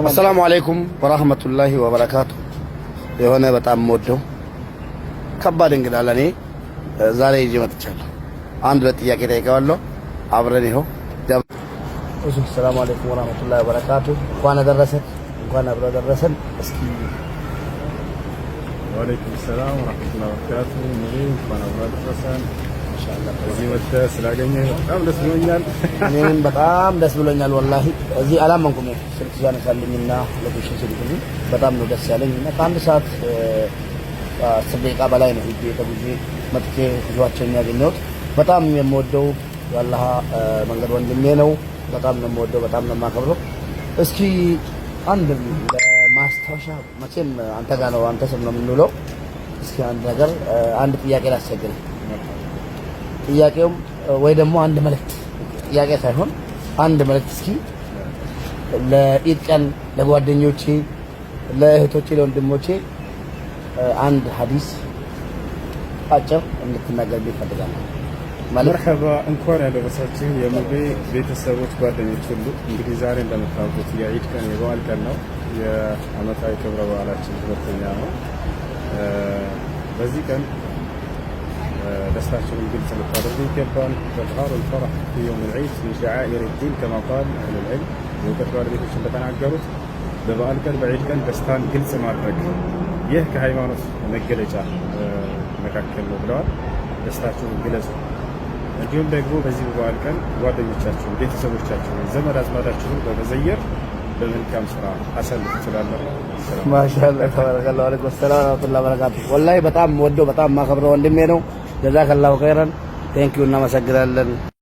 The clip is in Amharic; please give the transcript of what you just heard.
አሰላሙ አለይኩም ወራህመቱላሂ ወበረካቱ። የሆነ በጣም ወደው ከባድ እንግዳ ለኔ ዛሬ ይዤ መጥቻለሁ። አንድ ለጥያቄ ጠይቀዋለሁ። አብረን ይኸው እሺ። ሰላም አለይኩም ወራህመቱላሂ ወበረካቱ። እንኳን አደረሰን፣ እንኳን አብሮ ደረሰን። እስኪ ወአለይኩም ሰላም ወራህመቱላሂ ወበረካቱ። እንኳን አብሮ ደረሰን። ኢንሻአላህ እዚህ ወጥተህ ስላገኘህ በጣም ደስ ብሎኛል። እኔም በጣም ደስ ብሎኛል ወላሂ። እዚህ አላመንኩም። ስልክ ያነሳልኝና ሎኬሽን ሲልክልኝ በጣም ነው ደስ ያለኝ እና ከአንድ ሰዓት 10 ደቂቃ በላይ ነው ሂጄ ተጉዤ መጥቼ ይዟቸውን ያገኘሁት። በጣም የምወደው የአላህ መንገድ ወንድሜ ነው። በጣም ነው የምወደው፣ በጣም ነው የማከብረው። እስኪ አንድ ለማስታወሻ መቼም አንተ ጋር ነው አንተ ስም ነው የምንውለው። እስኪ አንድ ነገር አንድ ጥያቄ ላስቸግርህ። ጥያቄውም ወይ ደግሞ አንድ መልእክት፣ ጥያቄ ሳይሆን አንድ መልእክት እስኪ ለኢድ ቀን ለጓደኞቼ፣ ለእህቶቼ፣ ለወንድሞቼ አንድ ሐዲስ አጭር እንድትናገር ይፈልጋለሁ። መርሐባ እንኳን ያደረሳችሁ የሙቤ ቤተሰቦች፣ ጓደኞች ሁሉ። እንግዲህ ዛሬ እንደምታውቁት የኢድ ቀን የበዓል ቀን ነው። የዓመታዊ ክብረ በዓላችን ሁለተኛ ነው። በዚህ ቀን ደስታችንን ግልጽ ልታደርጉ ይገባል። ተዝሃሩ الفرح في يوم العيد من شعائر الدين كما قال أهل العلم። የእውቀት ባለቤቶች እንደተናገሩት በበዓል ቀን በዒድ ቀን ደስታን ግልጽ ማድረግ ይህ ከሃይማኖት መገለጫ መካከል ነው ብለዋል። ደስታችሁን ግለጹ። እንዲሁም ደግሞ በዚህ በበዓል ቀን ጓደኞቻችሁን፣ ቤተሰቦቻችሁን፣ ዘመድ አዝማዳችሁን በመዘየር በመልካም ስራ አሳልፉ ትላለህ። ማሻአላህ ተባረከላሁ። ወአለይኩም ሰላም ወራህመቱላሂ ወበረካቱ። ወላሂ በጣም ወደው በጣም ማከብረው ወንድሜ ነው። ጀዛከላሁ ኸይረን። ቴንኪው፣ እናመሰግናለን።